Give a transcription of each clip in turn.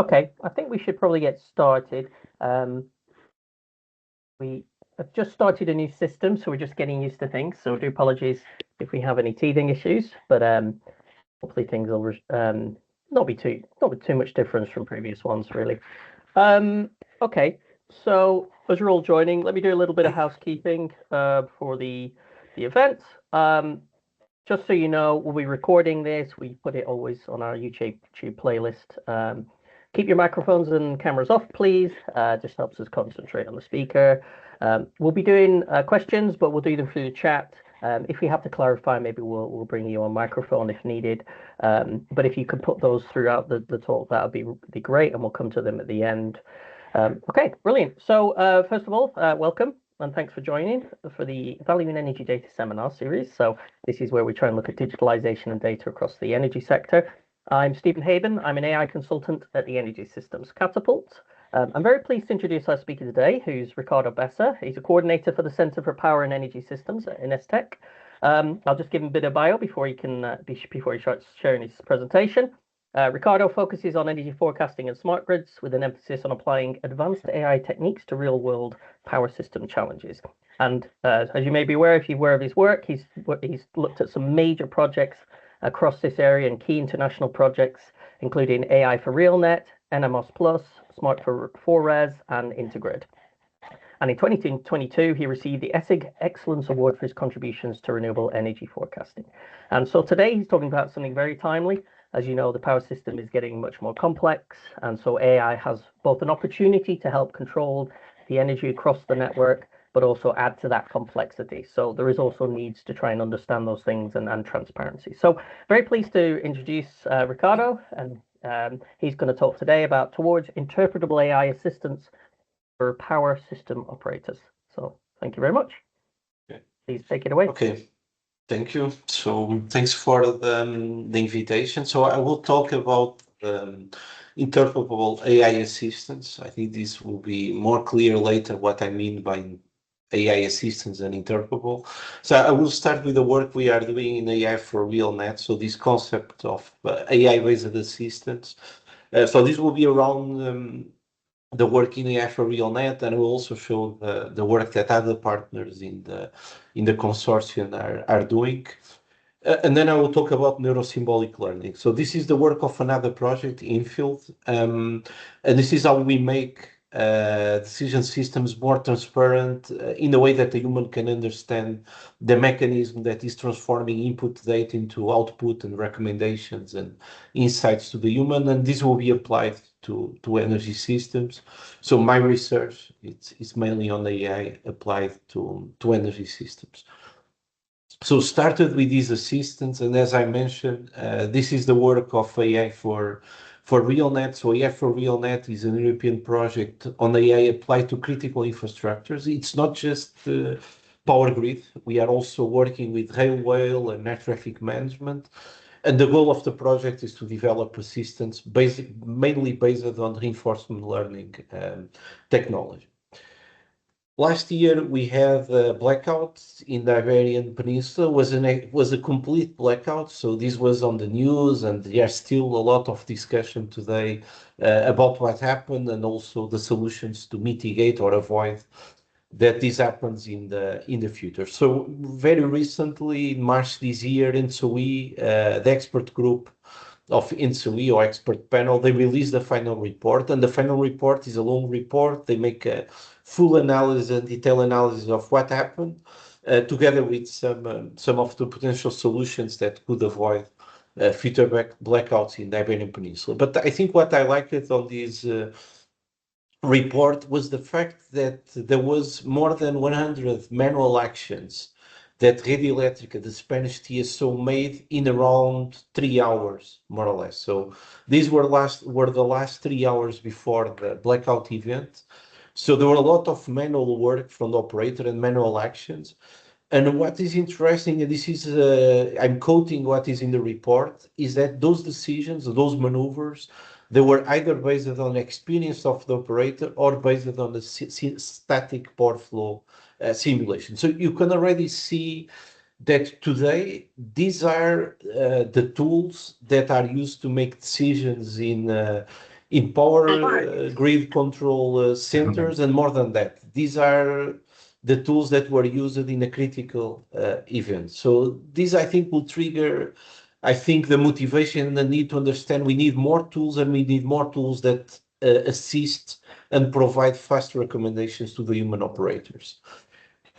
Okay, I think we should probably get started. We have just started a new system, so we're just getting used to things. So I do apologize if we have any teething issues, but hopefully things will not be too much difference from previous ones, really. Okay, so as you're all joining, let me do a little bit of housekeeping for the event. Just so you know, we'll be recording this. We put it always on our YouTube playlist. Keep your microphones and cameras off, please. Just helps us concentrate on the speaker. We'll be doing questions, but we'll do them through the chat. If we have to clarify, maybe we'll bring you on microphone if needed. But if you could put those throughout the talk, that would be great, and we'll come to them at the end. Okay, brilliant. So first of all, welcome. And thanks for joining for the Value in Energy Data Seminar Series. So this is where we try and look at digitalization and data across the energy sector. I'm Stephen Haben. I'm an AI consultant at the Energy Systems Catapult. I'm very pleased to introduce our speaker today, who's Ricardo Bessa. He's a coordinator for the Center for Power and Energy Systems at INESC TEC. I'll just give him a bit of bio before he starts sharing his presentation. Ricardo focuses on energy forecasting and smart grids with an emphasis on applying advanced AI techniques to real-world power system challenges. And as you may be aware, if you're aware of his work, he's looked at some major projects across this area and key international projects, including AI for RealNet, ANEMOS.plus, Smart for 4Res, and InteGrid. And in 2022, he received the ESIG Excellence Award for his contributions to renewable energy forecasting. And so today he's talking about something very timely. As you know, the power system is getting much more complex, and so AI has both an opportunity to help control the energy across the network, but also add to that complexity. So there is also needs to try and understand those things and transparency. So very pleased to introduce Ricardo, and he's going to talk today about towards interpretable AI assistance for power system operators. So thank you very much. Okay. Please take it away. Okay. Thank you. So thanks for the invitation. So I will talk about interpretable AI assistance. I think this will be more clear later what I mean by AI assistance and interpretable. So I will start with the work we are doing in AI for RealNet. So this concept of AI-based assistance. So this will be around the work in AI for RealNet, and will also show the work that other partners in the consortium are doing. And then I will talk about neurosymbolic learning. So this is the work of another project, Infield, and this is how we make decision systems more transparent in a way that the human can understand the mechanism that is transforming input data into output and recommendations and insights to the human, and this will be applied to energy systems. So my research is mainly on AI applied to energy systems. So started with these assistants, and as I mentioned, this is the work of AI for RealNet. So AI for RealNet is an European project on AI applied to critical infrastructures. It's not just power grid. We are also working with railway and air traffic management. And the goal of the project is to develop assistance mainly based on reinforcement learning technology. Last year we had a blackout in the Iberian Peninsula. Was a complete blackout. So this was on the news, and there's still a lot of discussion today about what happened and also the solutions to mitigate or avoid that this happens in the future. So very recently, in March this year, INSOE, the expert group of INSOE or expert panel, they released the final report, and the final report is a long report. They make a full analysis and detailed analysis of what happened, together with some of the potential solutions that could avoid future blackouts in the Iberian Peninsula. But I think what I liked on this report was the fact that there was more than 100 manual actions that Rede Elétrica, the Spanish TSO, made in around 3 hours, more or less. So these were the last 3 hours before the blackout event. So there were a lot of manual work from the operator and manual actions. And what is interesting, and this is, I'm quoting what is in the report, is that those decisions, those maneuvers, they were either based on experience of the operator or based on the static power flow simulation. So you can already see that today these are the tools that are used to make decisions in in power grid control centers, and more than that. These are the tools that were used in a critical event. So this, I think, will trigger, I think, the motivation and the need to understand we need more tools, and we need more tools that assist and provide fast recommendations to the human operators.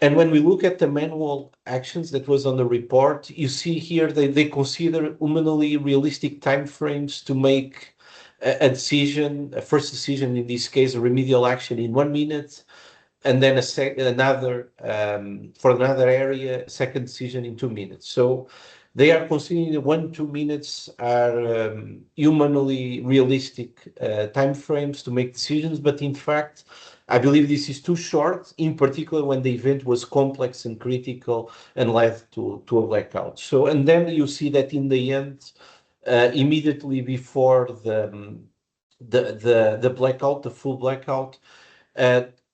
And when we look at the manual actions that was on the report, you see here they consider humanly realistic timeframes to make a decision, a first decision, in this case, a remedial action in 1 minute, and then another for another area, second decision in 2 minutes. So they are considering 1-2 minutes are humanly realistic timeframes to make decisions, but in fact, I believe this is too short, in particular when the event was complex and critical and led to a blackout. So, and then you see that in the end, immediately before the blackout, the full blackout,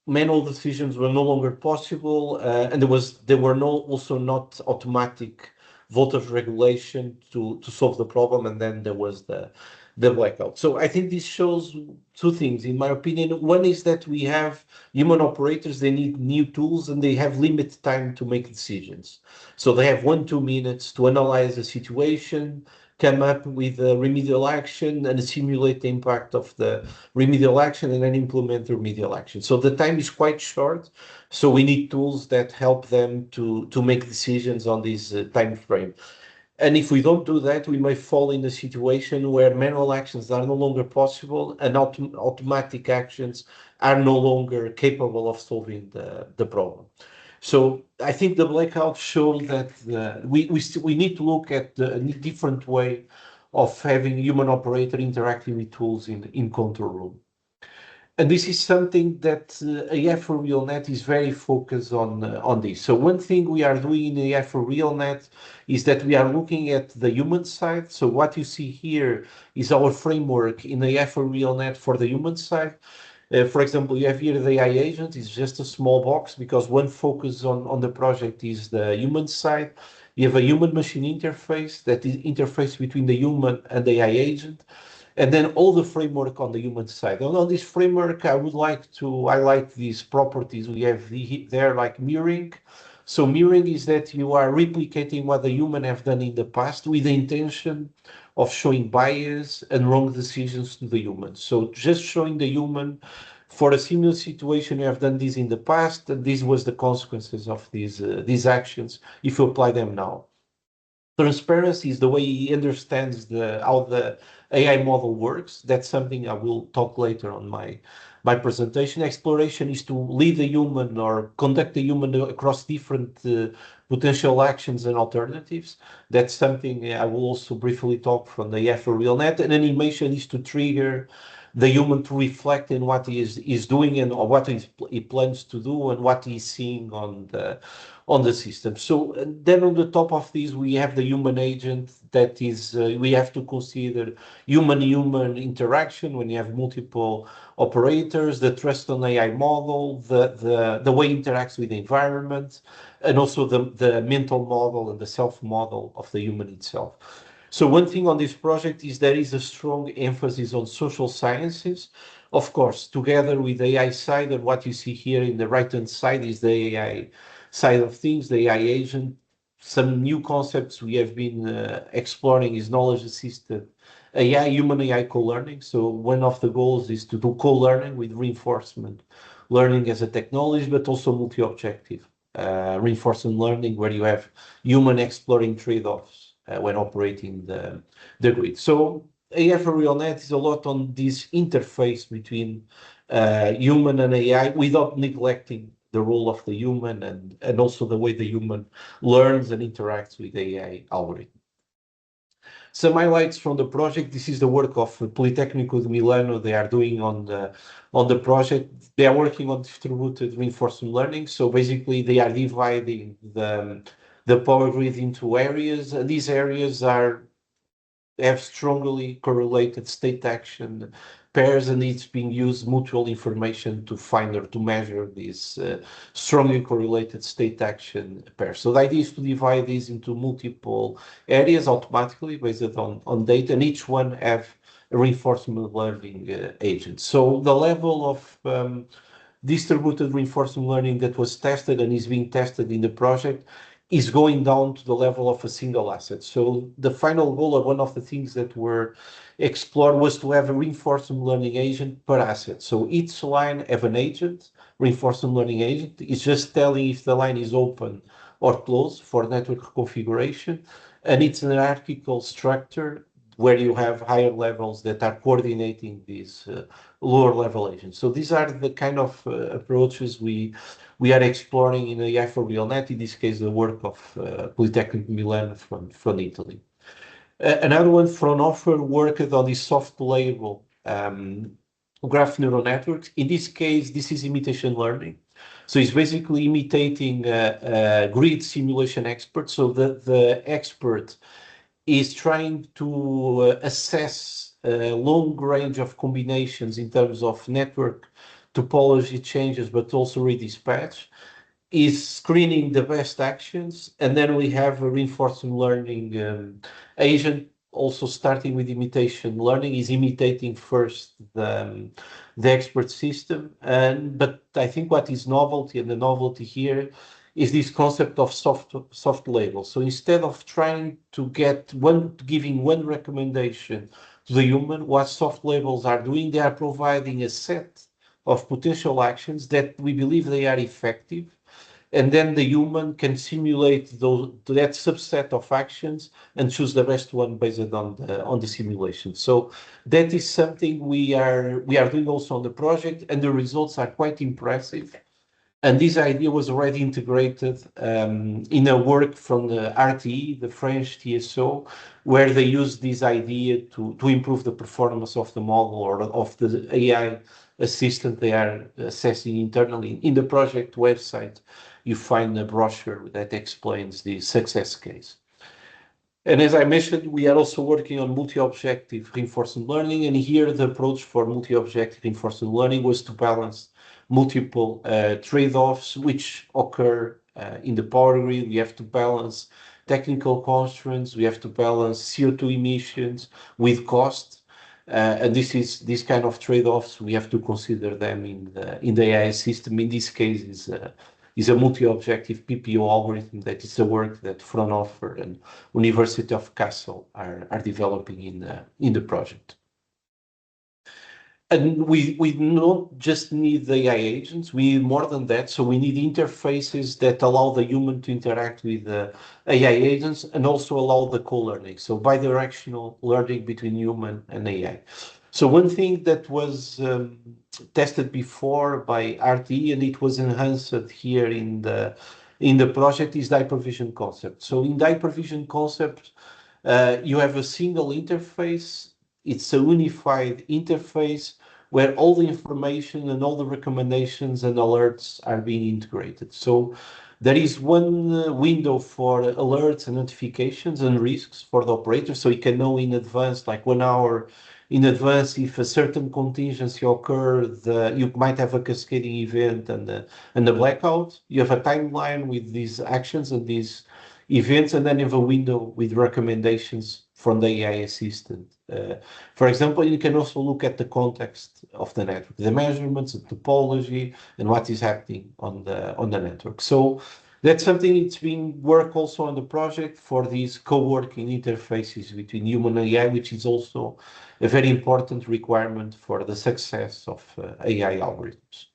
manual decisions were no longer possible, and there were also not automatic voltage regulation to solve the problem, and then there was the blackout. So I think this shows two things, in my opinion. One is that we have human operators, they need new tools, and they have limited time to make decisions. So they have 1-2 minutes to analyze the situation, come up with a remedial action, and simulate the impact of the remedial action, and then implement the remedial action. So the time is quite short. So we need tools that help them to make decisions on this time frame. And if we don't do that, we may fall in a situation where manual actions are no longer possible, and automatic actions are no longer capable of solving the problem. So I think the blackout showed that we need to look at a different way of having human operator interacting with tools in control room. And this is something that AI for RealNet is very focused on this. So one thing we are doing in AI for RealNet is that we are looking at the human side. So what you see here is our framework in AI for RealNet for the human side. For example, you have here the AI agent. It's just a small box because one focus on the project is the human side. You have a human-machine interface, that is interface between the human and the AI agent, and then all the framework on the human side. And on this framework, I would like to highlight these properties we have there, like mirroring. So mirroring is that you are replicating what the human have done in the past with the intention of showing bias and wrong decisions to the human. So just showing the human, for a similar situation, you have done this in the past, and this was the consequences of these actions if you apply them now. Transparency is the way he understands how the AI model works. That's something I will talk later on my presentation. Exploration is to lead the human or conduct the human across different potential actions and alternatives. That's something I will also briefly talk from the AI for RealNet. And animation is to trigger the human to reflect in what he is doing and what he plans to do and what he's seeing on the system. So then on the top of this, we have the human agent. That is, we have to consider human-human interaction when you have multiple operators, the trust on AI model, the way it interacts with the environment, and also the mental model and the self-model of the human itself. So one thing on this project is there is a strong emphasis on social sciences, of course, together with the AI side. And what you see here in the right-hand side is the AI side of things, the AI agent. Some new concepts we have been exploring is knowledge-assisted AI, human AI co-learning. So one of the goals is to do co-learning with reinforcement learning as a technology, but also multi-objective reinforcement learning, where you have human exploring trade-offs when operating the grid. So AI for RealNet is a lot on this interface between human and AI without neglecting the role of the human and also the way the human learns and interacts with the AI algorithm. Some highlights from the project. This is the work of Politecnico di Milano. They are doing on the project. They are working on distributed reinforcement learning. So basically, they are dividing the power grid into areas, and these areas have strongly correlated state action pairs, and it's being used mutual information to find or to measure these strongly correlated state action pairs. So the idea is to divide these into multiple areas automatically based on data, and each one have reinforcement learning agent. So the level of distributed reinforcement learning that was tested and is being tested in the project is going down to the level of a single asset. So the final goal, or one of the things that were explored, was to have a reinforcement learning agent per asset. So each line have an agent, reinforcement learning agent. It's just telling if the line is open or closed for network configuration. And it's an hierarchical structure where you have higher levels that are coordinating these lower level agents. So these are the kind of approaches we are exploring in AI for RealNet, in this case, the work of Polytechnic Milan from Italy. Another one from Offer worked on this soft label graph neural networks. In this case, this is imitation learning. So it's basically imitating a grid simulation expert. So the expert is trying to assess a long range of combinations in terms of network topology changes, but also redispatch, is screening the best actions. And then we have a reinforcement learning agent also starting with imitation learning, is imitating first the expert system. But I think what is novelty, and the novelty here, is this concept of soft labels. So instead of trying to giving one recommendation to the human, what soft labels are doing, they are providing a set of potential actions that we believe they are effective, and then the human can simulate that subset of actions and choose the best one based on the simulation. So that is something we are doing also on the project, and the results are quite impressive. And this idea was already integrated in a work from the RTE, the French TSO, where they used this idea to improve the performance of the model or of the AI assistant they are assessing internally. In the project website, you find a brochure that explains the success case. And as I mentioned, we are also working on multi-objective reinforcement learning. And here the approach for multi-objective reinforcement learning was to balance multiple trade-offs which occur in the power grid. We have to balance technical constraints. We have to balance CO2 emissions with cost. And this kind of trade-offs, we have to consider them in the AI system. In this case, is a multi-objective PPO algorithm that is a work that Fraunhofer and University of Kassel are developing in the project. And we don't just need the AI agents, we need more than that. So we need interfaces that allow the human to interact with the AI agents and also allow the co-learning. So bidirectional learning between human and AI. So one thing that was tested before by RTE, and it was enhanced here in the project, is the hypervision concept. So in the hypervision concept, you have a single interface. It's a unified interface where all the information and all the recommendations and alerts are being integrated. So there is one window for alerts and notifications and risks for the operator. So you can know in advance, like 1 hour in advance, if a certain contingency occurs, you might have a cascading event and a blackout. You have a timeline with these actions and these events, and then you have a window with recommendations from the AI assistant. For example, you can also look at the context of the network, the measurements, the topology, and what is happening on the network. So that's something it's been work also on the project for these co-working interfaces between human and AI, which is also a very important requirement for the success of AI algorithms.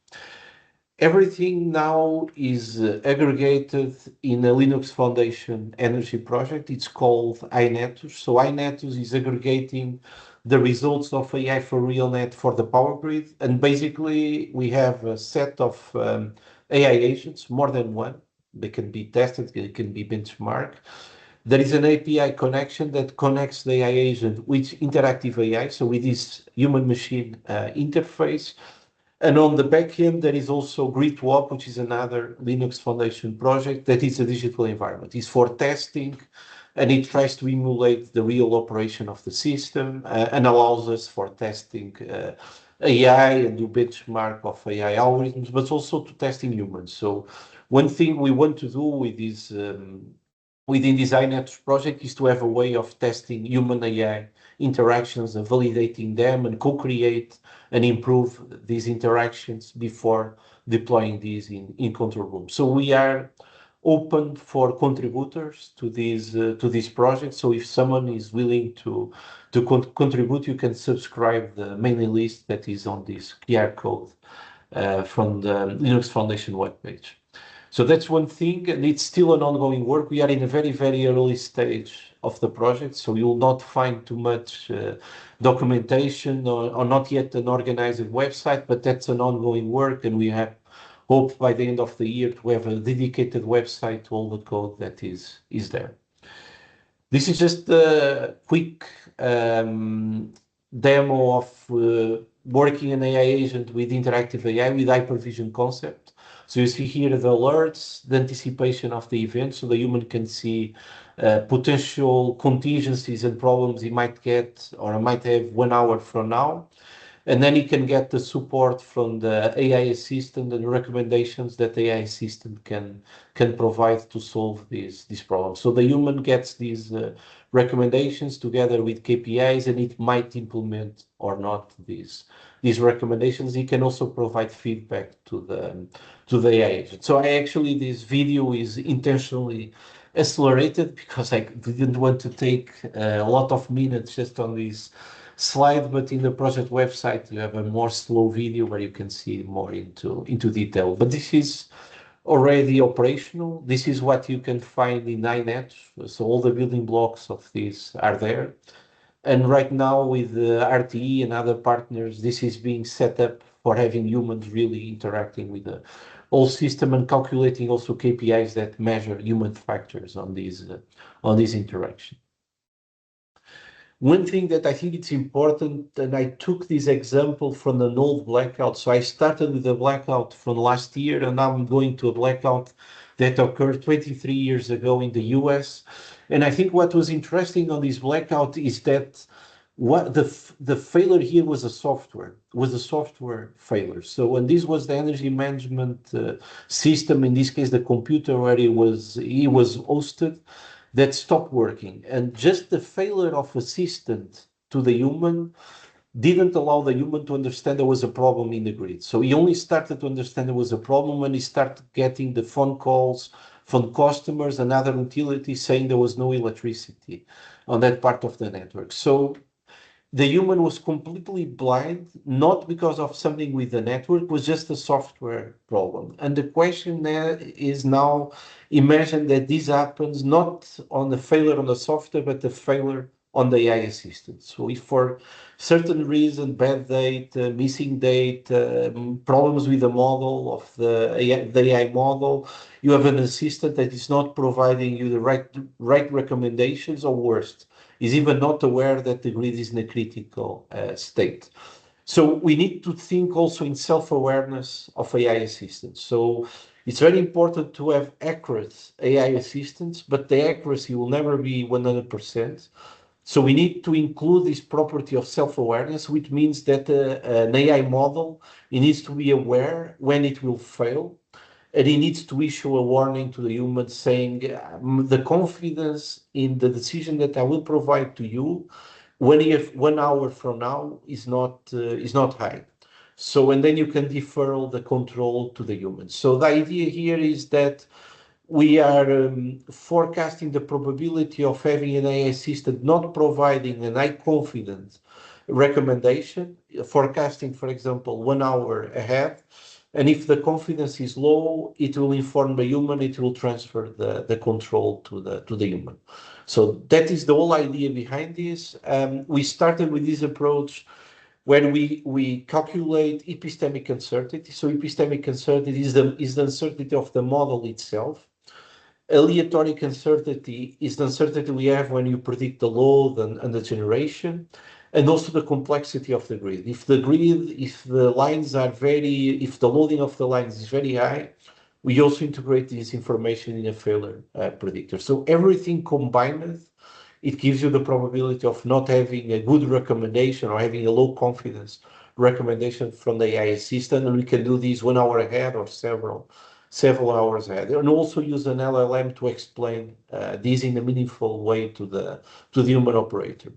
Everything now is aggregated in a Linux Foundation energy project. It's called INETUS. So INETUS is aggregating the results of AI for RealNet for the power grid. And basically, we have a set of AI agents, more than one. They can be tested, they can be benchmarked. There is an API connection that connects the AI agent with interactive AI, so with this human-machine interface. And on the back end, there is also GridWalk, which is another Linux Foundation project that is a digital environment. It's for testing, and it tries to emulate the real operation of the system and allows us for testing AI and do benchmark of AI algorithms, but also to testing humans. So one thing we want to do with this within this INETUS project is to have a way of testing human AI interactions and validating them and co-create and improve these interactions before deploying these in control room. So we are open for contributors to these projects. So if someone is willing to contribute, you can subscribe the mailing list that is on this QR code from the Linux Foundation webpage. So that's one thing, and it's still an ongoing work. We are in a very, very early stage of the project, so you will not find too much documentation or not yet an organized website, but that's an ongoing work, and we have hope by the end of the year to have a dedicated website to all the code that is there. This is just a quick demo of working an AI agent with interactive AI with hypervision concept. So you see here the alerts, the anticipation of the event, so the human can see potential contingencies and problems he might get or might have 1 hour from now. And then he can get the support from the AI assistant and recommendations that the AI assistant can provide to solve these problems. So the human gets these recommendations together with KPIs, and it might implement or not these recommendations. He can also provide feedback to the AI agent. So this video is intentionally accelerated because I didn't want to take a lot of minutes just on this slide, but in the project website you have a more slow video where you can see more into detail. But this is already operational. This is what you can find in INET. So all the building blocks of this are there. And right now with the RTE and other partners, this is being set up for having humans really interacting with the whole system and calculating also KPIs that measure human factors on these interactions. One thing that I think it's important, and I took this example from an old blackout. So I started with a blackout from last year, and now I'm going to a blackout that occurred 23 years ago in the US. And I think what was interesting on this blackout is that what the failure here was a software failure. So, and this was the energy management system, in this case, the computer where he was hosted, that stopped working. And just the failure of assistant to the human didn't allow the human to understand there was a problem in the grid. So he only started to understand there was a problem when he started getting the phone calls from customers and other utilities saying there was no electricity on that part of the network. So the human was completely blind, not because of something with the network, it was just a software problem. And the question there is now, imagine that this happens not on the failure on the software, but the failure on the AI assistant. So if for certain reason, bad data, missing data, problems with the model of the AI model, you have an assistant that is not providing you the right recommendations, or worst, is even not aware that the grid is in a critical state. So we need to think also in self-awareness of AI assistants. So it's very important to have accurate AI assistants, but the accuracy will never be 100%. So we need to include this property of self-awareness, which means that an AI model, it needs to be aware when it will fail, and it needs to issue a warning to the human saying the confidence in the decision that I will provide to you 1 hour from now is not high. So, and then you can defer the control to the human. So the idea here is that we are forecasting the probability of having an AI assistant not providing an high confidence recommendation, forecasting, for example, 1 hour ahead. And if the confidence is low, it will inform the human, it will transfer the control to the human. So that is the whole idea behind this. We started with this approach when we calculate epistemic uncertainty. So epistemic uncertainty is the uncertainty of the model itself. Aleatoric uncertainty is the uncertainty we have when you predict the load and the generation, and also the complexity of the grid. If the lines are if the loading of the lines is very high, we also integrate this information in a failure predictor. So everything combined, it gives you the probability of not having a good recommendation or having a low confidence recommendation from the AI assistant, and we can do this 1 hour ahead or several hours ahead, and also use an LLM to explain this in a meaningful way to the human operator.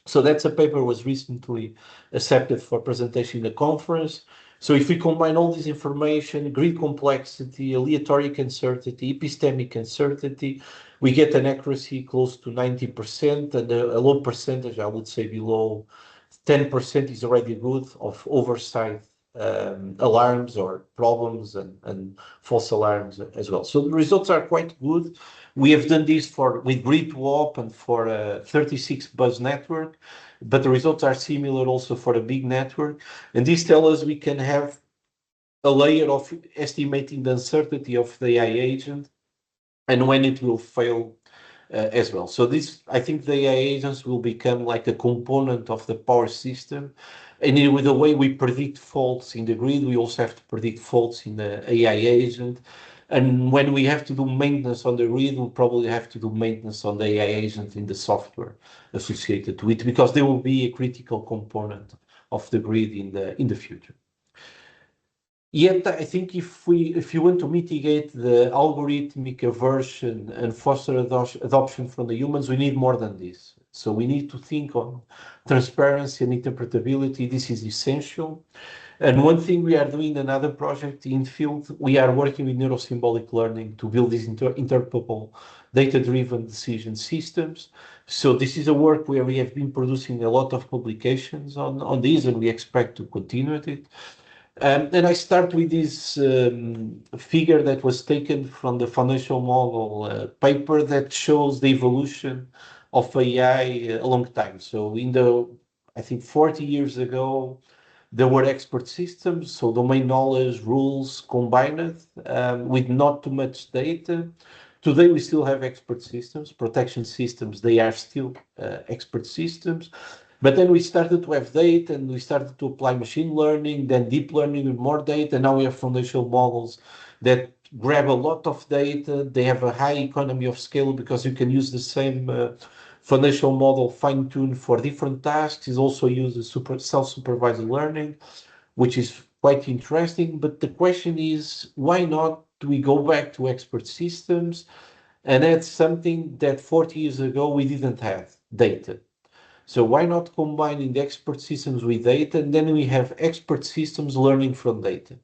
So that's a paper was recently accepted for presentation in a conference. So if we combine all this information, grid complexity, aleatoric uncertainty, epistemic uncertainty, we get an accuracy close to 90%, and a low percentage, I would say below 10% is already good of oversight alarms or problems and false alarms as well. So the results are quite good. We have done this with grid WOP and for a 36 bus network, but the results are similar also for a big network. And this tells us we can have a layer of estimating the uncertainty of the AI agent and when it will fail as well. So this, I think the AI agents will become like a component of the power system. And with the way we predict faults in the grid, we also have to predict faults in the AI agent. And when we have to do maintenance on the grid, we'll probably have to do maintenance on the AI agent in the software associated with it, because they will be a critical component of the grid in the future. Yet, I think if you want to mitigate the algorithmic aversion and foster adoption from the humans, we need more than this. So we need to think on transparency and interpretability. This is essential. And one thing we are doing, another project in field, we are working with neurosymbolic learning to build these interpretable data-driven decision systems. So this is a work where we have been producing a lot of publications on this, and we expect to continue with it. And I start with this figure that was taken from the foundational model paper that shows the evolution of AI a long time. So I think 40 years ago, there were expert systems, so domain knowledge, rules combined with not too much data. Today, we still have expert systems, protection systems, they are still expert systems. But then we started to have data and we started to apply machine learning, then deep learning with more data. Now we have foundational models that grab a lot of data. They have a high economy of scale because you can use the same foundational model fine-tuned for different tasks. It also uses self-supervised learning, which is quite interesting. But the question is, why not do we go back to expert systems? And that's something that 40 years ago we didn't have, data. So why not combining the expert systems with data, and then we have expert systems learning from data.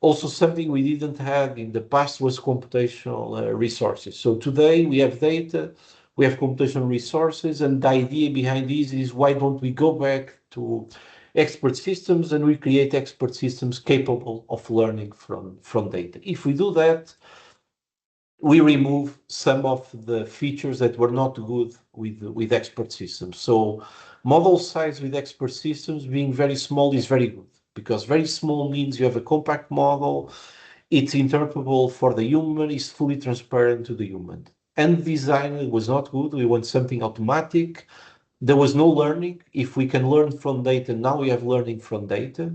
Also, something we didn't have in the past was computational resources. So today we have data, we have computational resources, and the idea behind this is why don't we go back to expert systems and we create expert systems capable of learning from data. If we do that, we remove some of the features that were not good with expert systems. So model size with expert systems being very small is very good, because very small means you have a compact model, it's interpretable for the human, it's fully transparent to the human. And design was not good. We want something automatic. There was no learning. If we can learn from data, now we have learning from data.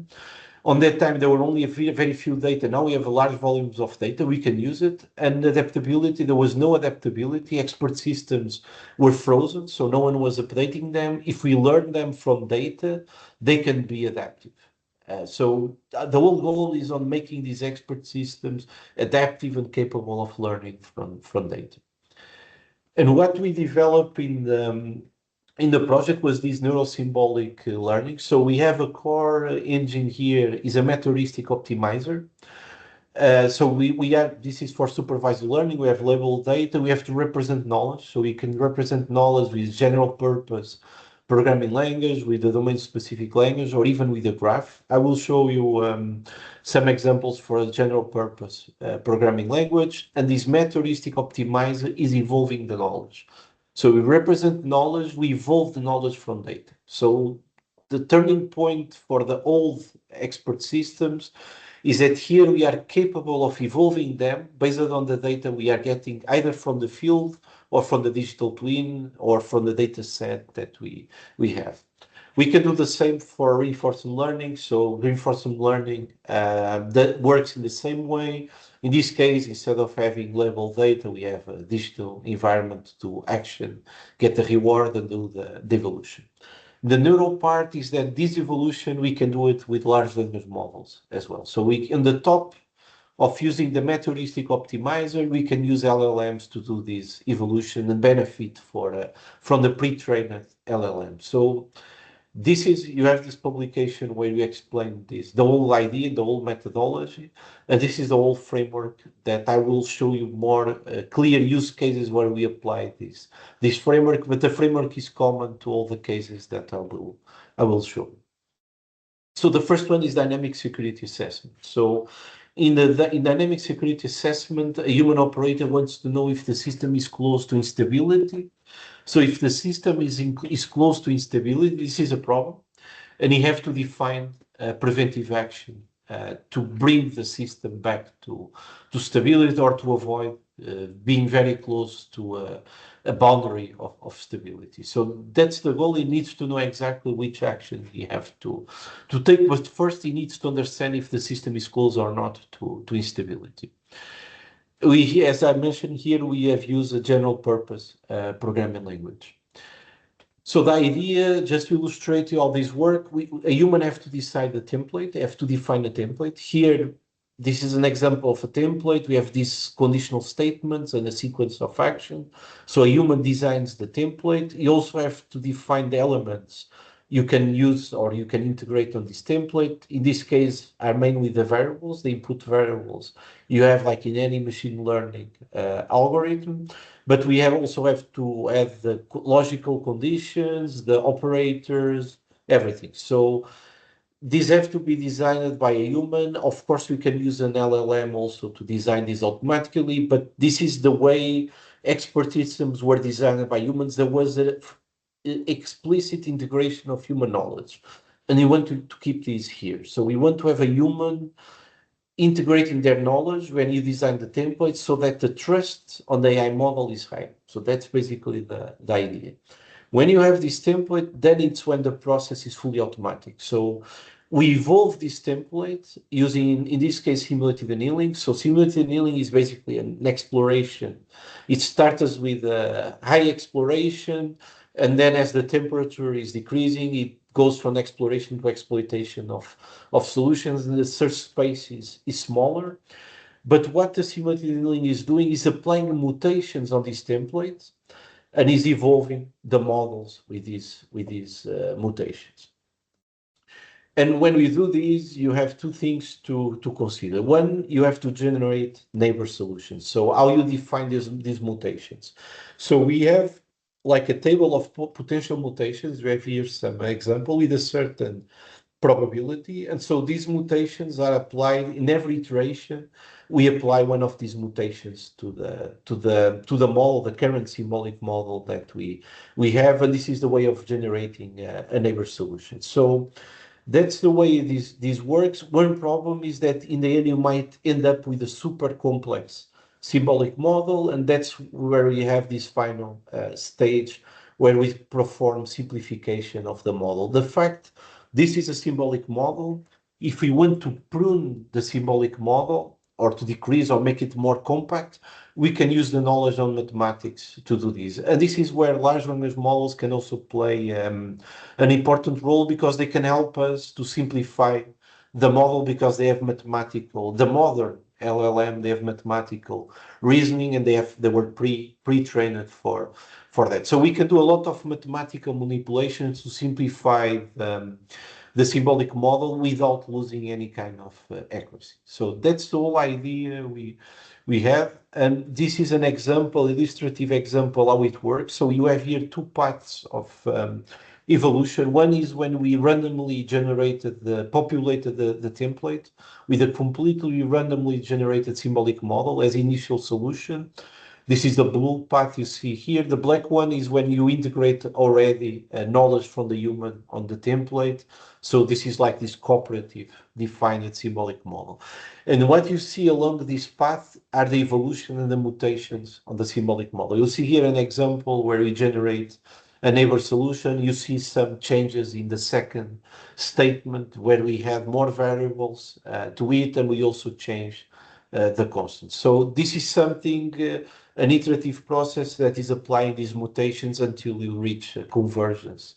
On that time, there were only very few data. Now we have large volumes of data. We can use it. And adaptability, there was no adaptability. Expert systems were frozen, so no one was updating them. If we learn them from data, they can be adaptive. So the whole goal is on making these expert systems adaptive and capable of learning from data. And what we developed in the project was this neurosymbolic learning. So we have a core engine here, is a metaheuristic optimizer. So this is for supervised learning. We have labeled data. We have to represent knowledge. So we can represent knowledge with general purpose programming language, with the domain specific language, or even with a graph. I will show you some examples for a general purpose programming language. And this metaheuristic optimizer is evolving the knowledge. So we represent knowledge, we evolve the knowledge from data. So the turning point for the old expert systems is that here we are capable of evolving them based on the data we are getting either from the field or from the digital twin or from the data set that we have. We can do the same for reinforcement learning. So reinforcement learning that works in the same way. In this case, instead of having labeled data, we have a digital environment to action, get the reward and do the evolution. The neural part is that this evolution, we can do it with large language models as well. So in the top, of using the metaheuristic optimizer, we can use LLMs to do this evolution and benefit from the pre-trained LLM. So this is, you have this publication where you explain this, the whole idea, the whole methodology, and this is the whole framework that I will show you more clear use cases where we apply this framework, but the framework is common to all the cases that I will show. So the first one is dynamic security assessment. So in dynamic security assessment, a human operator wants to know if the system is close to instability. So if the system is close to instability, this is a problem, and you have to define preventive action to bring the system back to stability or to avoid being very close to a boundary of stability. So that's the goal. He needs to know exactly which action he have to take, but first he needs to understand if the system is close or not to instability. As I mentioned here, we have used a general purpose programming language. So the idea, just to illustrate all this work, a human have to decide the template, have to define a template. Here, this is an example of a template. We have these conditional statements and a sequence of action. So a human designs the template. You also have to define the elements you can use or you can integrate on this template. In this case, are mainly the variables, the input variables. You have like in any machine learning algorithm, but we also have to have the logical conditions, the operators, everything. So these have to be designed by a human. Of course, we can use an LLM also to design this automatically, but this is the way expert systems were designed by humans. There was a explicit integration of human knowledge, and we want to keep this here. So we want to have a human integrating their knowledge when you design the template so that the trust on the AI model is high. So that's basically the idea. When you have this template, then it's when the process is fully automatic. So we evolve this template using, in this case, simulated annealing. So simulated annealing is basically an exploration. It starts with a high exploration, and then as the temperature is decreasing, it goes from exploration to exploitation of solutions, and the search space is smaller. But what the simulated annealing is doing is applying mutations on these templates and is evolving the models with these mutations. And when we do these, you have two things to consider. One, you have to generate neighbor solutions. So how you define these mutations. So we have like a table of potential mutations. We have here some example with a certain probability. And so these mutations are applied in every iteration. We apply one of these mutations to the model, the current symbolic model that we have. And this is the way of generating a neighbor solution. So that's the way this works. One problem is that in the end, you might end up with a super complex symbolic model, and that's where we have this final stage where we perform simplification of the model. The fact this is a symbolic model, if we want to prune the symbolic model or to decrease or make it more compact, we can use the knowledge on mathematics to do this. And this is where large language models can also play an important role, because they can help us to simplify the model, because they have the modern LLM, they have mathematical reasoning, and they were pre-trained for that. So we can do a lot of mathematical manipulations to simplify the symbolic model without losing any kind of accuracy. So that's the whole idea we have. And this is an example, illustrative example how it works. So you have here two paths of evolution. One is when we randomly populated the template with a completely randomly generated symbolic model as initial solution. This is the blue path you see here. The black one is when you integrate already knowledge from the human on the template. So this is like this cooperative defined symbolic model. And what you see along this path are the evolution and the mutations on the symbolic model. You'll see here an example where we generate a neighbor solution. You see some changes in the second statement where we have more variables to it, and we also change the constant. So this is something, an iterative process that is applying these mutations until you reach convergence.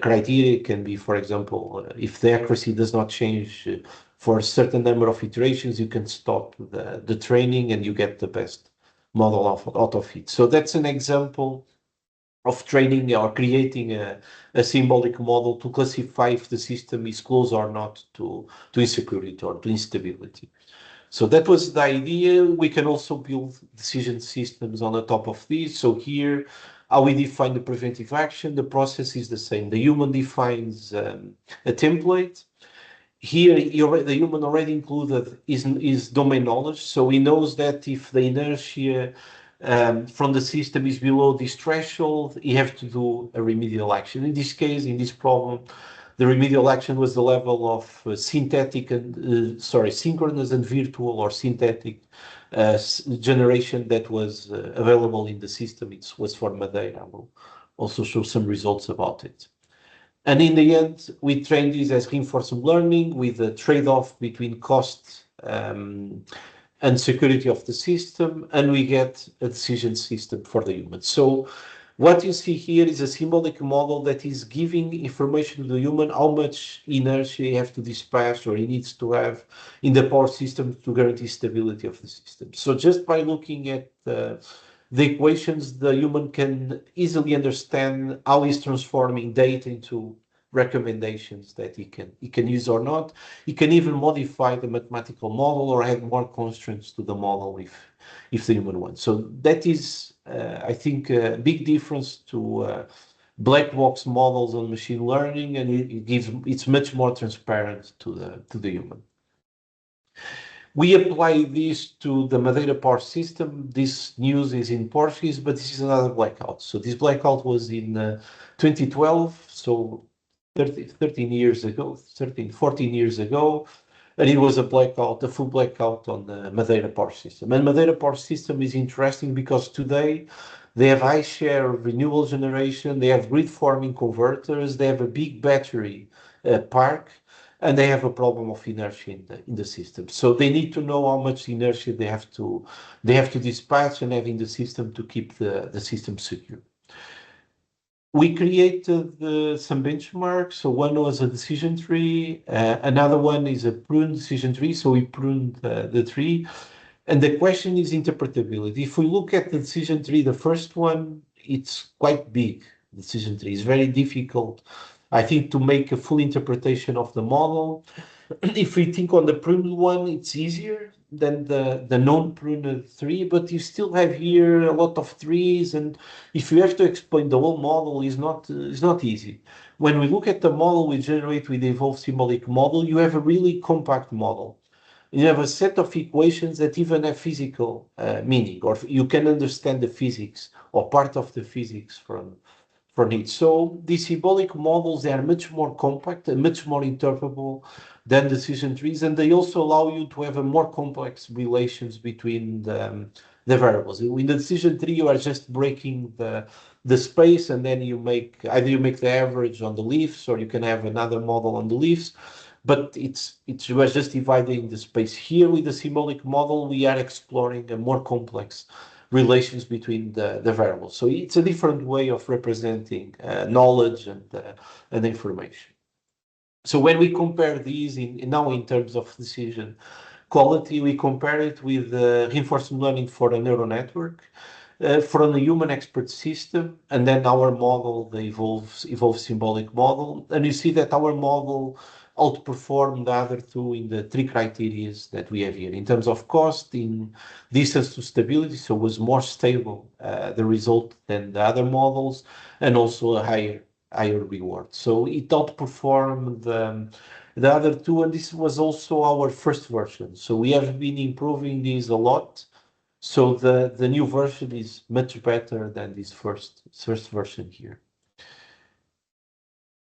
Criteria can be, for example, if the accuracy does not change for a certain number of iterations, you can stop the training and you get the best model out of it. So that's an example of training or creating a symbolic model to classify if the system is close or not to insecurity or to instability. So that was the idea. We can also build decision systems on the top of this. So here, how we define the preventive action, the process is the same. The human defines a template. Here, the human already included is domain knowledge. So he knows that if the inertia from the system is below this threshold, you have to do a remedial action. In this case, in this problem, the remedial action was the level of synchronous and virtual or synthetic generation that was available in the system. It was for Madeira. I will also show some results about it. And in the end, we train this as reinforcement learning with a trade-off between cost and security of the system, and we get a decision system for the human. So what you see here is a symbolic model that is giving information to the human how much inertia you have to dispatch or he needs to have in the power system to guarantee stability of the system. So just by looking at the equations, the human can easily understand how he's transforming data into recommendations that he can use or not. He can even modify the mathematical model or add more constraints to the model if the human wants. So that is, I think, a big difference to black box models on machine learning, and it's much more transparent to the human. We apply this to the Madeira power system. This news is in Portuguese, but this is another blackout. So this blackout was in 2012, so 14 years ago, and it was a full blackout on the Madeira power system. And Madeira power system is interesting because today they have high share of renewable generation, they have grid-forming converters, they have a big battery park, and they have a problem of inertia in the system. So they need to know how much inertia they have to dispatch and have in the system to keep the system secure. We created some benchmarks. So one was a decision tree, another one is a pruned decision tree. So we pruned the tree. And the question is interpretability. If we look at the decision tree, the first one, it's quite big. The decision tree is very difficult, I think, to make a full interpretation of the model. If we think on the pruned one, it's easier than the non-pruned tree, but you still have here a lot of trees, and if you have to explain the whole model, is not easy. When we look at the model we generate with the evolved symbolic model, you have a really compact model. You have a set of equations that even have physical meaning, or you can understand the physics or part of the physics from it. So these symbolic models, they are much more compact and much more interpretable than decision trees, and they also allow you to have a more complex relations between the variables. In the decision tree, you are just breaking the space, and then either you make the average on the leaves, or you can have another model on the leaves. But you are just dividing the space. Here with the symbolic model, we are exploring a more complex relations between the variables. So it's a different way of representing knowledge and information. So when we compare these now in terms of decision quality, we compare it with reinforcement learning for a neural network, from the human expert system, and then our model, the evolved symbolic model. And you see that our model outperformed the other two in the three criteria that we have here. In terms of cost, in distance to stability, so it was more stable, the result, than the other models, and also a higher reward. So it outperformed the other two, and this was also our first version. So we have been improving this a lot. So the new version is much better than this first version here.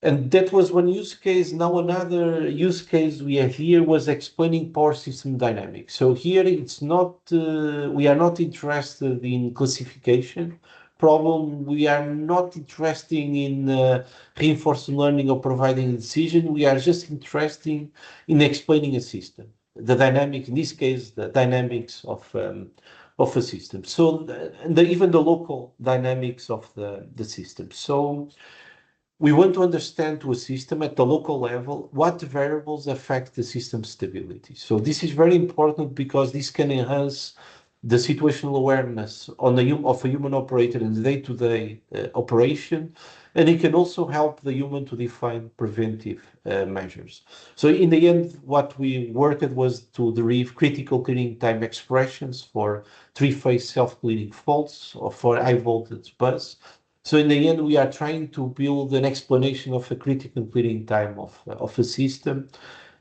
And that was one use case. Now another use case we have here was explaining power system dynamics. So here it's not, we are not interested in classification problem. We are not interested in reinforcement learning or providing a decision. We are just interested in explaining a system. The dynamic, in this case, the dynamics of a system. So even the local dynamics of the system. So We want to understand to a system at the local level what variables affect the system stability. So this is very important because this can enhance the situational awareness of a human operator in the day-to-day operation, and it can also help the human to define preventive measures. So in the end, what we worked was to derive critical cleaning time expressions for three-phase self-cleaning faults or for high-voltage bus. So in the end, we are trying to build an explanation of a critical clearing time of a system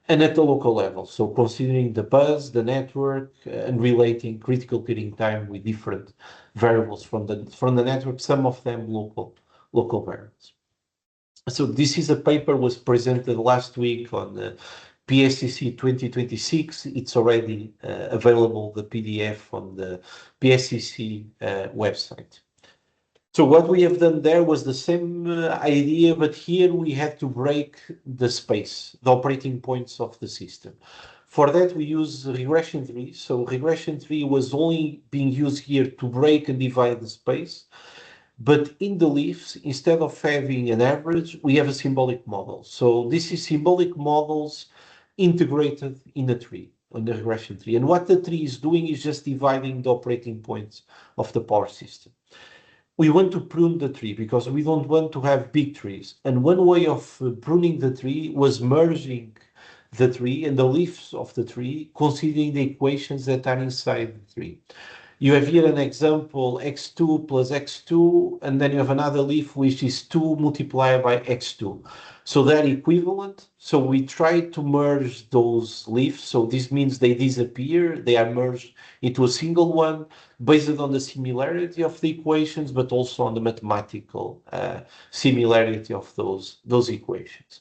and at the local level. So considering the bus, the network, and relating critical clearing time with different variables from the network, some of them local variables. So this is a paper was presented last week on the PSCC 2026. It's already available, the PDF on the PSCC website. So what we have done there was the same idea, but here we had to break the space, the operating points of the system. For that, we use regression tree. So regression tree was only being used here to break and divide the space. But in the leaves, instead of having an average, we have a symbolic model. So this is symbolic models integrated in a tree, on the regression tree. And what the tree is doing is just dividing the operating points of the power system. We want to prune the tree because we don't want to have big trees. And one way of pruning the tree was merging the tree and the leaves of the tree, considering the equations that are inside the tree. You have here an example, x2 plus x2, and then you have another leaf, which is 2 multiplied by x2. So they're equivalent. So we try to merge those leaves. So this means they disappear. They are merged into a single one based on the similarity of the equations, but also on the mathematical similarity of those equations.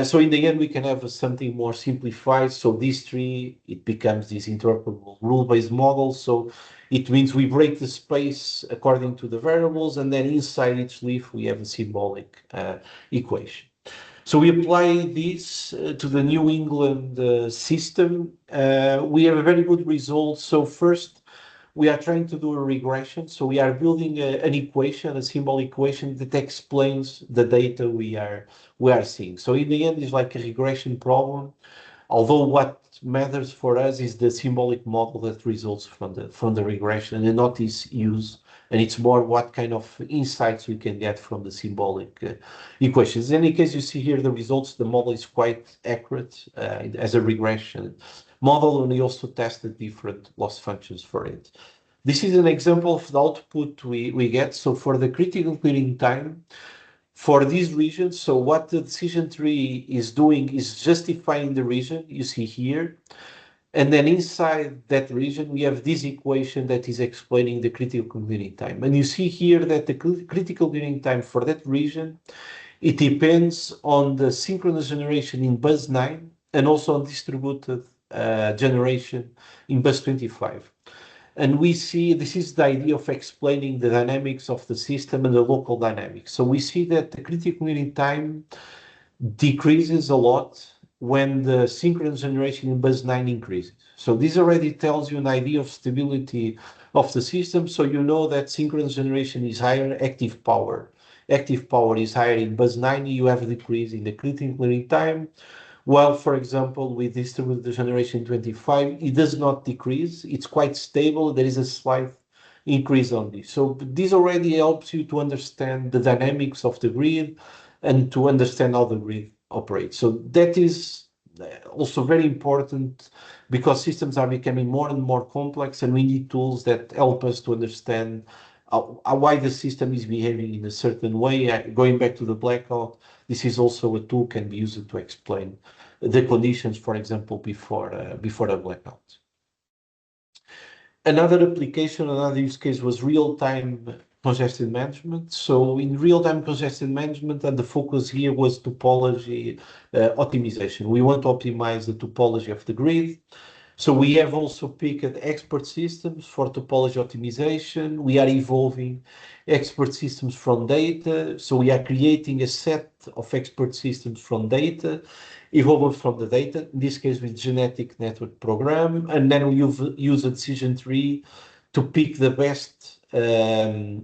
So in the end, we can have something more simplified. So this tree, it becomes this interpretable rule-based model. So it means we break the space according to the variables, and then inside each leaf, we have a symbolic equation. So we apply this to the New England system. We have a very good result. So first, we are trying to do a regression. So we are building an equation, a symbol equation that explains the data we are seeing. So in the end, it's like a regression problem. Although what matters for us is the symbolic model that results from the regression and not its use. And it's more what kind of insights we can get from the symbolic equations. In any case, you see here the results. The model is quite accurate as a regression model, and we also tested different loss functions for it. This is an example of the output we get. So for the critical clearing time, for these regions, so what the decision tree is doing is justifying the region you see here. And then inside that region, we have this equation that is explaining the critical clearing time. And you see here that the critical clearing time for that region, it depends on the synchronous generation in bus 9 and also on distributed generation in bus 25. And we see this is the idea of explaining the dynamics of the system and the local dynamics. So we see that the critical clearing time decreases a lot when the synchronous generation in bus 9 increases. So this already tells you an idea of stability of the system. So you know that synchronous generation is higher, active power is higher in bus 9, you have a decrease in the critical clearing time. While, for example, with distributed generation 25, it does not decrease. It's quite stable. There is a slight increase on this. So this already helps you to understand the dynamics of the grid and to understand how the grid operates. So that is also very important because systems are becoming more and more complex, and we need tools that help us to understand why the system is behaving in a certain way. Going back to the blackout, this is also a tool can be used to explain the conditions, for example, before a blackout. Another application, another use case was real-time congestion management. So in real-time congestion management, and the focus here was topology optimization. We want to optimize the topology of the grid. So we have also picked expert systems for topology optimization. We are evolving expert systems from data. So we are creating a set of expert systems from data, evolved from the data, in this case with genetic network program. And then we use a decision tree to pick the best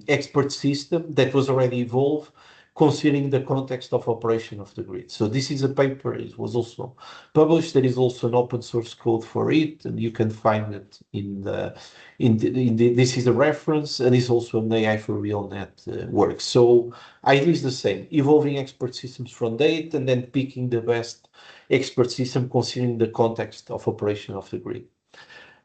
expert system that was already evolved considering the context of operation of the grid. So this is a paper, it was also published. There is also an open source code for it, and you can find it this is a reference, and it's also an AI for real net work. So idea is the same, evolving expert systems from data and then picking the best expert system considering the context of operation of the grid.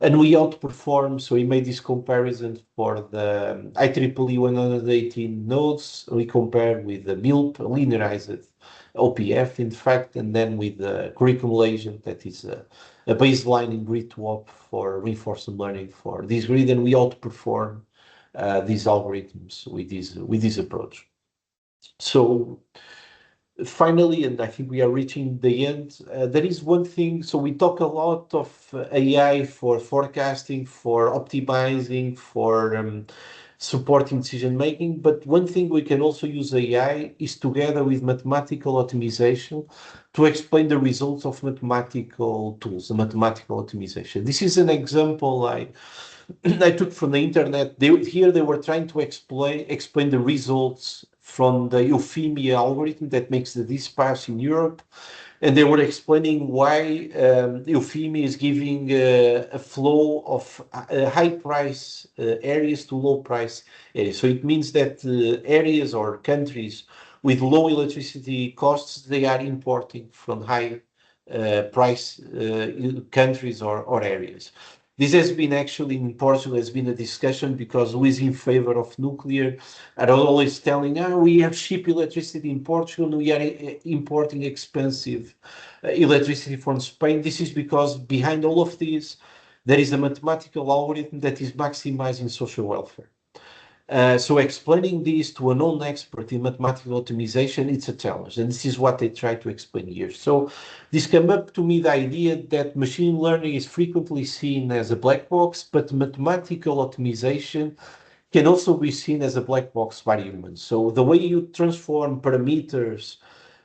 And we outperform, so we made this comparison for the IEEE 118 nodes. We compare with the MILP, linearized OPF, in fact, and then with the curriculum agent, that is a baseline in grid to op for reinforcement learning for this grid, and we outperform these algorithms with this approach. So finally, and I think we are reaching the end, there is one thing. So we talk a lot of AI for forecasting, for optimizing, for supporting decision making. But one thing we can also use AI is together with mathematical optimization to explain the results of mathematical tools, the mathematical optimization. This is an example I took from the internet. Here they were trying to explain the results from the euphemia algorithm that makes the dispatch in Europe. And they were explaining why euphemia is giving a flow of high price areas to low price areas. So it means that areas or countries with low electricity costs, they are importing from high price countries or areas. This has been actually in Portugal, has been a discussion because who is in favor of nuclear are always telling, we have cheap electricity in Portugal, we are importing expensive electricity from Spain. This is because behind all of this, there is a mathematical algorithm that is maximizing social welfare. So explaining this to a non-expert in mathematical optimization, it's a challenge. And this is what they try to explain here. So this came up to me the idea that machine learning is frequently seen as a black box, but mathematical optimization can also be seen as a black box by humans. So the way you transform parameters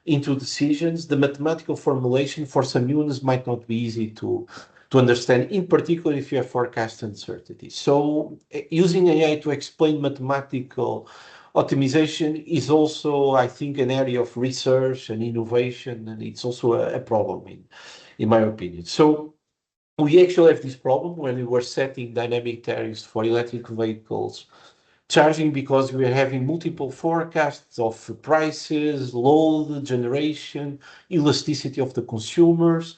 into decisions, the mathematical formulation for some humans might not be easy to understand, in particular if you have forecast uncertainty. So using AI to explain mathematical optimization is also, I think, an area of research and innovation, and it's also a problem in my opinion. So we actually have this problem when we were setting dynamic tariffs for electric vehicles charging, because we are having multiple forecasts of prices, load, generation, elasticity of the consumers.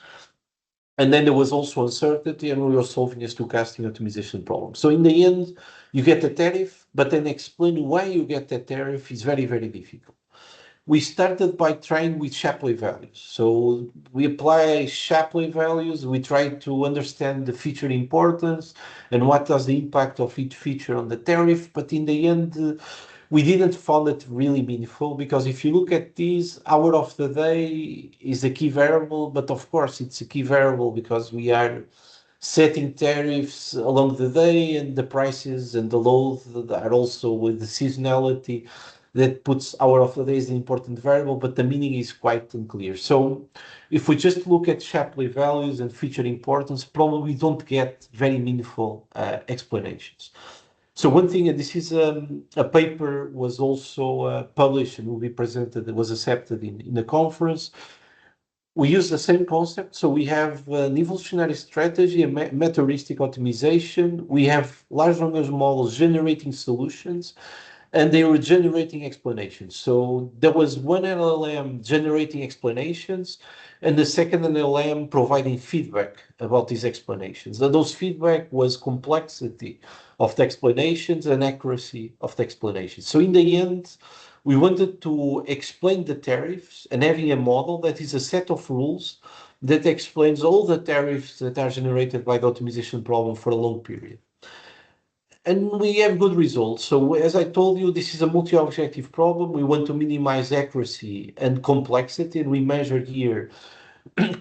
And then there was also uncertainty, and we were solving a stochastic optimization problem. So in the end, you get a tariff, but then explain why you get that tariff is very, very difficult. We started by trying with Shapley values. So we apply Shapley values. We try to understand the feature importance and what does the impact of each feature on the tariff. But in the end, we didn't find it really meaningful, because if you look at this, hour of the day is a key variable, but of course it's a key variable because we are setting tariffs along the day, and the prices and the load are also with the seasonality that puts hour of the day as an important variable, but the meaning is quite unclear. So if we just look at Shapley values and feature importance, probably we don't get very meaningful explanations. So one thing, and this is a paper was also published and will be presented, it was accepted in the conference. We use the same concept. So we have an evolutionary strategy, a meta-heuristic optimization. We have large language models generating solutions, and they were generating explanations. So there was one LLM generating explanations, and the second LLM providing feedback about these explanations. And those feedback was complexity of the explanations and accuracy of the explanations. So in the end, we wanted to explain the tariffs and having a model that is a set of rules that explains all the tariffs that are generated by the optimization problem for a long period. And we have good results. So as I told you, this is a multi-objective problem. We want to minimize accuracy and complexity, and we measure here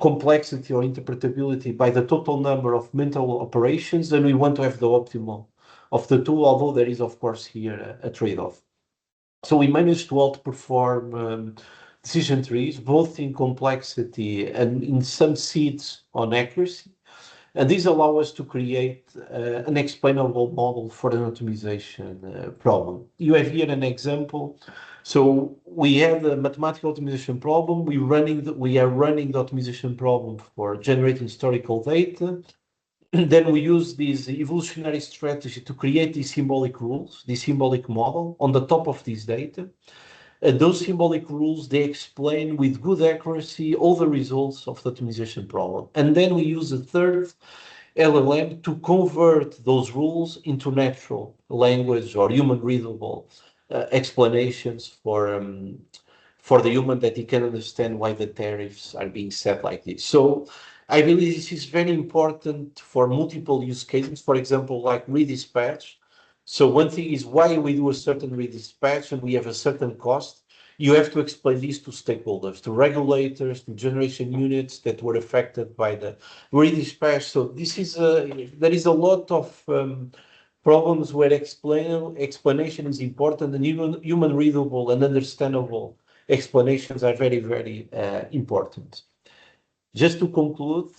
complexity or interpretability by the total number of mental operations, and we want to have the optimal of the two, although there is, of course, here a trade-off. So we managed to outperform decision trees, both in complexity and in some seeds on accuracy. And these allow us to create an explainable model for an optimization problem. You have here an example. So we have a mathematical optimization problem. We are running the optimization problem for generating historical data. Then we use this evolutionary strategy to create these symbolic rules, this symbolic model on the top of this data. Those symbolic rules, they explain with good accuracy all the results of the optimization problem. And then we use a third LLM to convert those rules into natural language or human readable explanations for the human, that he can understand why the tariffs are being set like this. So I believe this is very important for multiple use cases, for example, like redispatch. So one thing is why we do a certain redispatch and we have a certain cost. You have to explain this to stakeholders, to regulators, to generation units that were affected by the redispatch. So this is there is a lot of problems where explanation is important, and even human readable and understandable explanations are very, very important. Just to conclude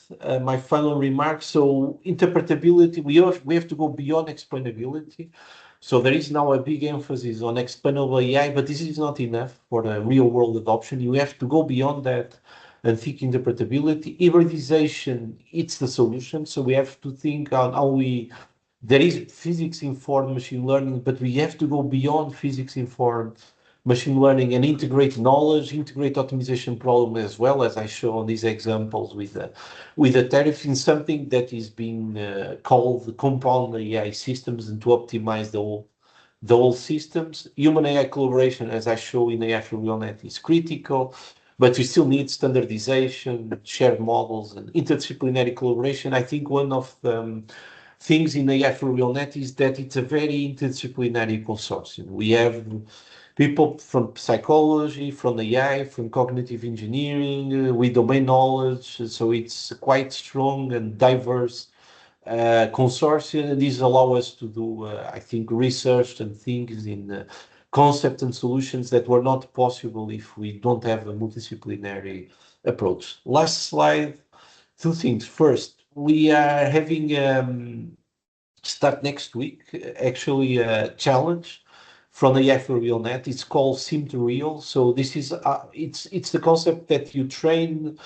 my final remarks, so interpretability, we have to go beyond explainability. So there is now a big emphasis on explainable AI, but this is not enough for the real world adoption. You have to go beyond that and think interpretability. Hybridization, it's the solution. So we have to think on how there is physics-informed machine learning, but we have to go beyond physics-informed machine learning and integrate knowledge, integrate optimization problem, as well as I show on these examples with the tariff, in something that is being called compound AI systems, and to optimize the whole systems. Human AI collaboration, as I show in AI for RealNet, is critical, but we still need standardization, shared models, and interdisciplinary collaboration. I think one of the things in AI for RealNet is that it's a very interdisciplinary consortium. We have people from psychology, from AI, from cognitive engineering, with domain knowledge. So it's quite strong and diverse consortium. And these allow us to do, I think, research and things in concepts and solutions that were not possible if we don't have a multidisciplinary approach. Last slide, two things. First, we are having start next week, actually a challenge from the AI for RealNet. It's called Sim to Real. So this is it's the concept that you train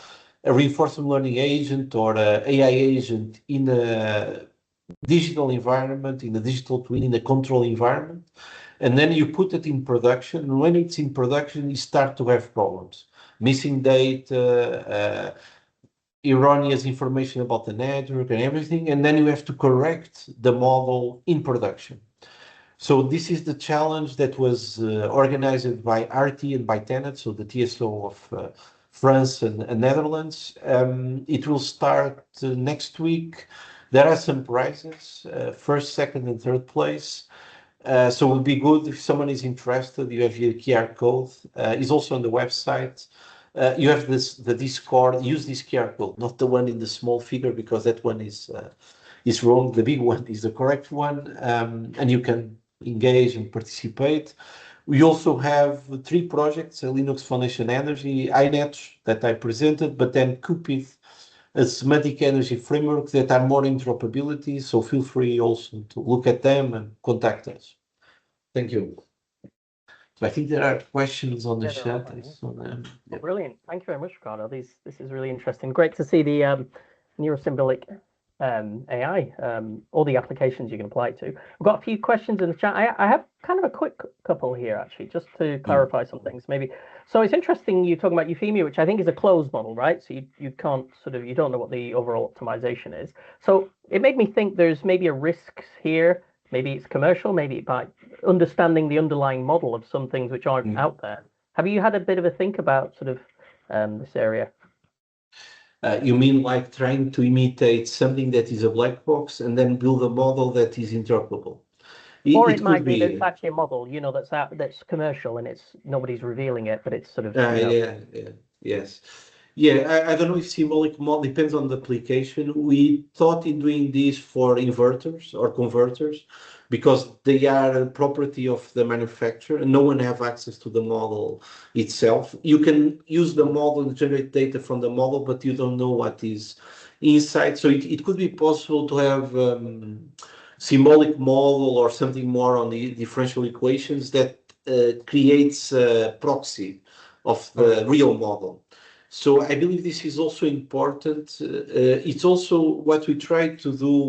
a reinforcement learning agent or an AI agent in a digital environment, in a digital twin, in a control environment, and then you put it in production. And when it's in production, you start to have problems, missing data, erroneous information about the network and everything, and then you have to correct the model in production. So this is the challenge that was organized by RT and by Tenet, so the TSO of France and Netherlands. It will start next week. There are some prizes, first, second, and third place. So it would be good if someone is interested. You have your QR code. It's also on the website. You have the Discord. Use this QR code, not the one in the small figure, because that one is wrong. The big one is the correct one, and you can engage and participate. We also have 3 projects: a Linux Foundation Energy, INET that I presented, but then Cupid, a semantic energy framework, that are more interoperability. So feel free also to look at them and contact us. Thank you. So I think there are questions on the chat. Yeah. Brilliant. Thank you very much, Ricardo. This is really interesting. Great to see the neurosymbolic AI, all the applications you can apply it to. I've got a few questions in the chat. I have kind of a quick couple here, actually, just to clarify some things, maybe. So it's interesting you're talking about Euphemia, which I think is a closed model, right? So you can't you don't know what the overall optimization is. So it made me think there's maybe a risk here. Maybe it's commercial, maybe by understanding the underlying model of some things which aren't out there. Have you had a bit of a think about sort of this area? You mean like trying to imitate something that is a black box and then build a model that is interpretable? Or it might be that it's actually a model, that's commercial and nobody's revealing it, but it's sort of. Yes. Yeah, I don't know if symbolic model depends on the application. We thought in doing this for inverters or converters because they are a property of the manufacturer and no one have access to the model itself. You can use the model and generate data from the model, but you don't know what is inside. So it could be possible to have symbolic model or something more on the differential equations that creates a proxy of the real model. So I believe this is also important. It's also what we try to do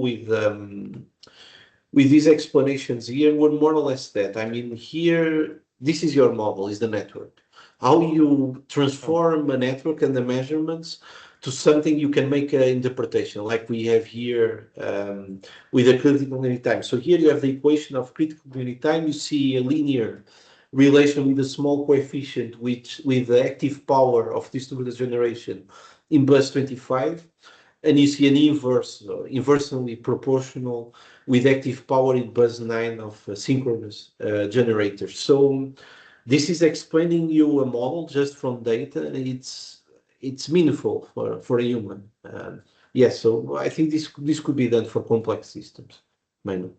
with these explanations here were more or less that. I mean, here, this is your model, is the network. How you transform a network and the measurements to something you can make an interpretation, like we have here with the critical unit time. So here you have the equation of critical unit time. You see a linear relation with a small coefficient with the active power of distributed generation in bus 25. And you see an inversely proportional with active power in bus 9 of synchronous generators. So this is explaining you a model just from data, and it's meaningful for a human. Yes, so I think this could be done for complex systems mainly.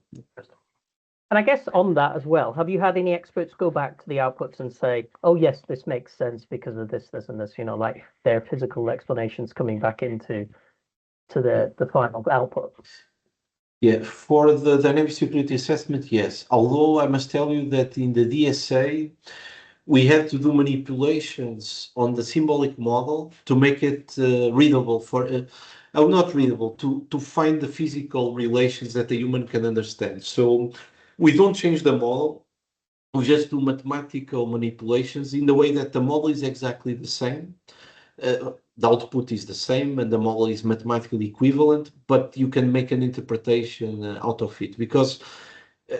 And I guess on that as well, have you had any experts go back to the outputs and say, oh, yes, this makes sense because of this, this, and this, you know, like their physical explanations coming back into the final outputs? Yeah, for the dynamic security assessment, yes. Although I must tell you that in the DSA, we had to do manipulations on the symbolic model to make it readable for, not readable, to find the physical relations that the human can understand. So we don't change the model. We just do mathematical manipulations in the way that the model is exactly the same. The output is the same and the model is mathematically equivalent, but you can make an interpretation out of it because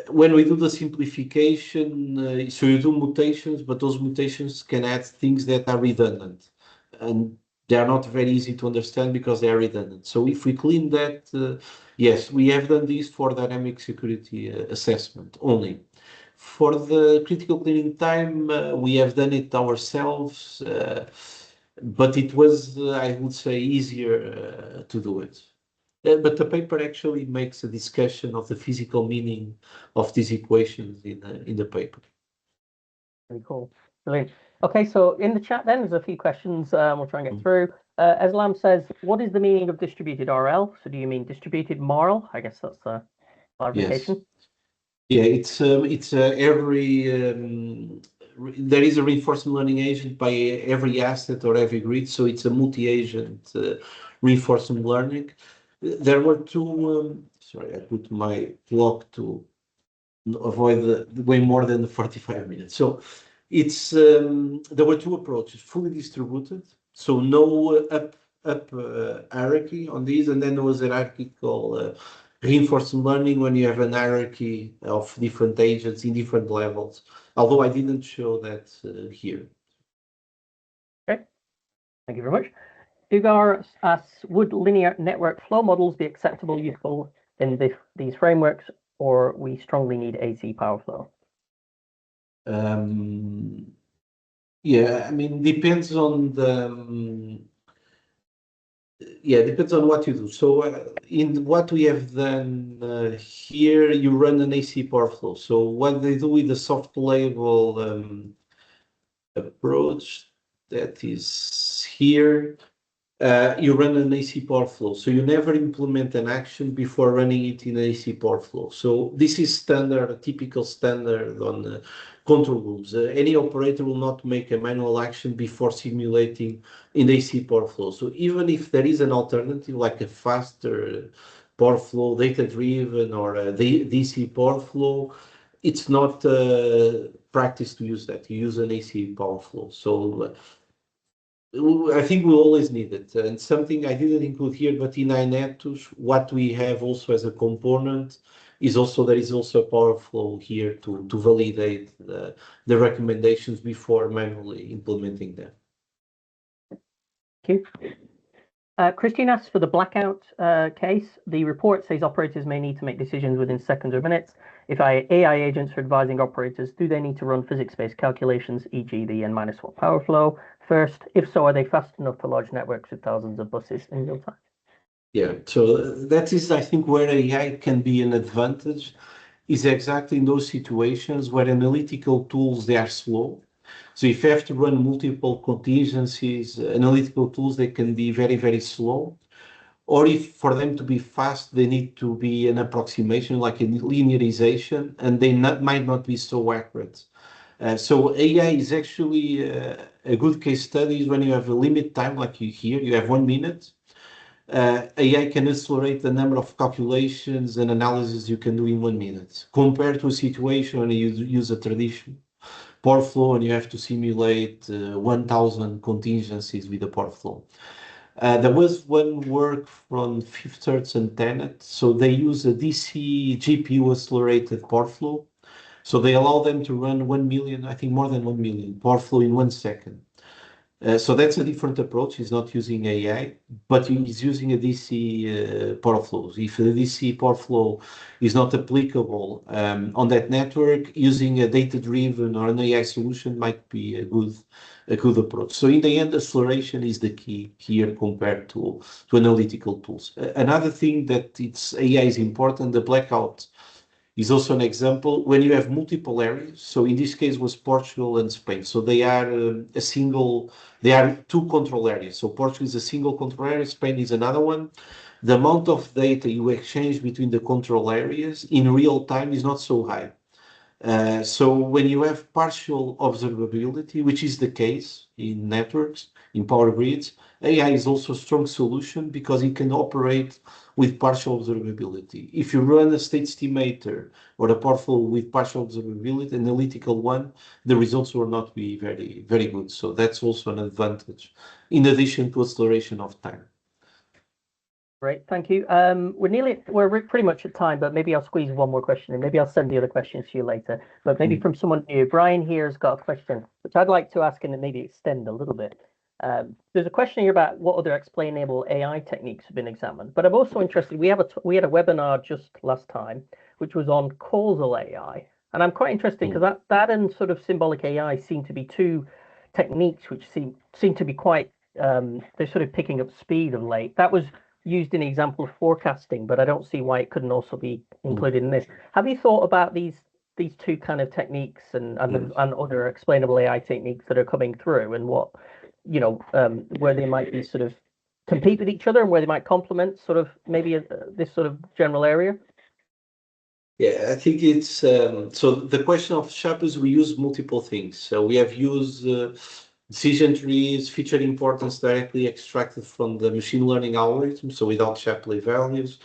when we do the simplification, so you do mutations, but those mutations can add things that are redundant and they are not very easy to understand because they are redundant. So if we clean that, yes, we have done this for dynamic security assessment only. For the critical cleaning time, we have done it ourselves, but it was, I would say, easier to do it. But the paper actually makes a discussion of the physical meaning of these equations in the paper. Very cool. Brilliant. Okay, so in the chat then, there's a few questions we'll try and get through. Eslam says, what is the meaning of distributed RL? So do you mean distributed moral? I guess that's a clarification. Yes. Yeah, it's every there is a reinforcement learning agent by every asset or every grid, so it's a multi-agent reinforcement learning. There were two. Sorry, I put my clock to avoid way more than 45 minutes. So it's there were two approaches: fully distributed, so no up hierarchy on these, and then there was hierarchical reinforcement learning when you have an hierarchy of different agents in different levels. Although I didn't show that here. Okay, thank you very much. Ugar asks, would linear network flow models be acceptable, useful in these frameworks, or we strongly need AC power flow? Yeah, I mean, depends on the depends on what you do. So in what we have done here, you run an AC power flow. So what they do with the soft label approach, that is here, you run an AC power flow. So you never implement an action before running it in AC power flow. So this is standard, a typical standard on control rules. Any operator will not make a manual action before simulating in AC power flow. So even if there is an alternative like a faster power flow, data-driven, or a DC power flow, it's not practice to use that. You use an AC power flow. So I think we always need it. And something I didn't include here, but in INETUS, what we have also as a component is also there is also a power flow here to validate the recommendations before manually implementing them. Thank you. Christine asks, for the blackout case, the report says operators may need to make decisions within seconds or minutes. If AI agents are advising operators, do they need to run physics-based calculations, e.g. the n-1 power flow, first? If so, are they fast enough for large networks with thousands of buses in real time? Yeah, so that is, I think, where AI can be an advantage, is exactly in those situations where analytical tools, they are slow. So if you have to run multiple contingencies, analytical tools, they can be very, very slow. Or if for them to be fast, they need to be an approximation, like a linearization, and they might not be so accurate. So AI is actually a good case study when you have a limit time, like you here, you have 1 minute. AI can accelerate the number of calculations and analysis you can do in 1 minute, compared to a situation when you use a traditional pore flow and you have to simulate 1,000 contingencies with the pore flow. There was one work from Fifth Thirds and Tenet. So they use a DC GPU accelerated pore flow. So they allow them to run 1 million, I think more than 1 million pore flow in 1 second. So that's a different approach. He's not using AI, but he's using a DC pore flow. If the DC pore flow is not applicable on that network, using a data-driven or an AI solution might be a good approach. So in the end, acceleration is the key here compared to analytical tools. Another thing that AI is important, the blackout is also an example when you have multiple areas. So in this case was Portugal and Spain. So they are they are two control areas. So Portugal is a single control area, Spain is another one. The amount of data you exchange between the control areas in real time is not so high. So when you have partial observability, which is the case in networks, in power grids, AI is also a strong solution because it can operate with partial observability. If you run a state estimator or a power flow with partial observability, analytical one, the results will not be very, very good. So that's also an advantage, in addition to acceleration of time. Great, thank you. We're pretty much at time, but maybe I'll squeeze one more question and maybe I'll send the other questions to you later. But maybe from someone new, Brian here has got a question, which I'd like to ask and then maybe extend a little bit. There's a question here about what other explainable AI techniques have been examined, but I'm also interested, we had a webinar just last time, which was on causal AI. And I'm quite interested because that and sort of symbolic AI seem to be two techniques which seem to be quite, they're sort of picking up speed of late. That was used in example of forecasting, but I don't see why it couldn't also be included in this. Have you thought about these two kind of techniques and other explainable AI techniques that are coming through, and what, where they might be sort of compete with each other and where they might complement sort of maybe this sort of general area? Yeah, I think it's so the question of SHAP is we use multiple things. So we have used decision trees, feature importance directly extracted from the machine learning algorithm, so without Shapley values.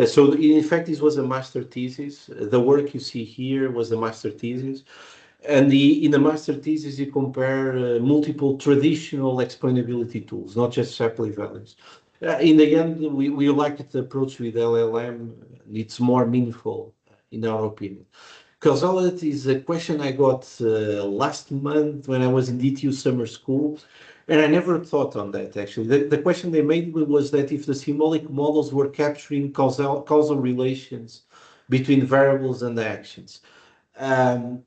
So in fact, this was a master thesis. The work you see here was a master thesis. And in the master thesis, you compare multiple traditional explainability tools, not just Shapley values. In the end, we like the approach with LLM. It's more meaningful, in our opinion. Causality is a question I got last month when I was in DTU summer school, and I never thought on that, actually. The question they made was that if the symbolic models were capturing causal relations between variables and actions.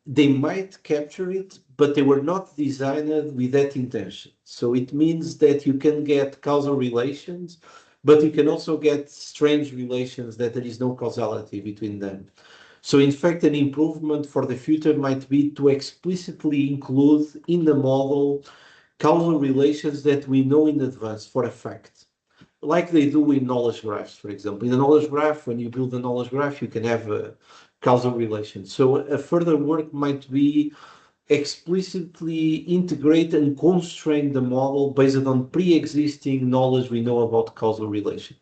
They might capture it, but they were not designed with that intention. So it means that you can get causal relations, but you can also get strange relations that there is no causality between them. So in fact, an improvement for the future might be to explicitly include in the model causal relations that we know in advance for a fact, like they do in knowledge graphs, for example. In a knowledge graph, when you build a knowledge graph, you can have a causal relation. So a further work might be explicitly integrate and constrain the model based on pre-existing knowledge we know about causal relation.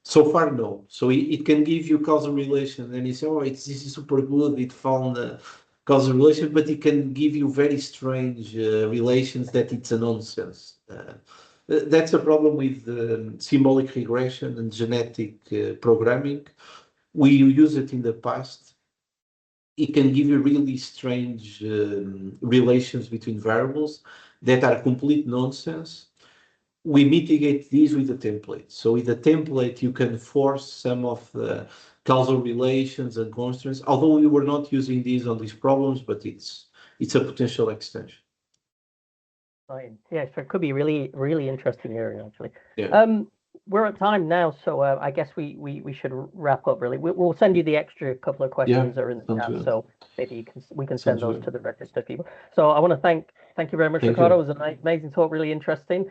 So far, no. So it can give you causal relation, and you say, oh, this is super good. It found a causal relation, but it can give you very strange relations that it's a nonsense. That's a problem with symbolic regression and genetic programming. We use it in the past. It can give you really strange relations between variables that are complete nonsense. We mitigate these with a template. So with a template, you can force some of the causal relations and constraints, although we were not using these on these problems, but it's a potential extension. Fine. Yeah, so it could be really, really interesting area actually. Yeah. We're at time now, so I guess we should wrap up. Really, we'll send you the extra couple of questions that are in the sounds chat, good. so maybe we can send Sounds those good. to the registered people. So I want to thank you very much, Thank Ricardo. you. It was an amazing talk, really interesting.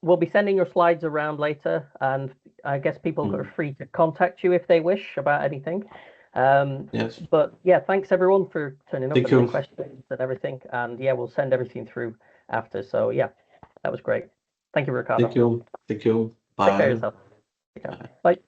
We'll be sending your slides around later, and I guess people are free to contact you if they wish about anything. Yes. But yeah, thanks everyone for turning up Thank and the you. questions and everything. And yeah, we'll send everything through after. So yeah, that was great. Thank you, Ricardo. Thank you. Thank you. Take care of Bye. yourself. Take care. Bye. Bye.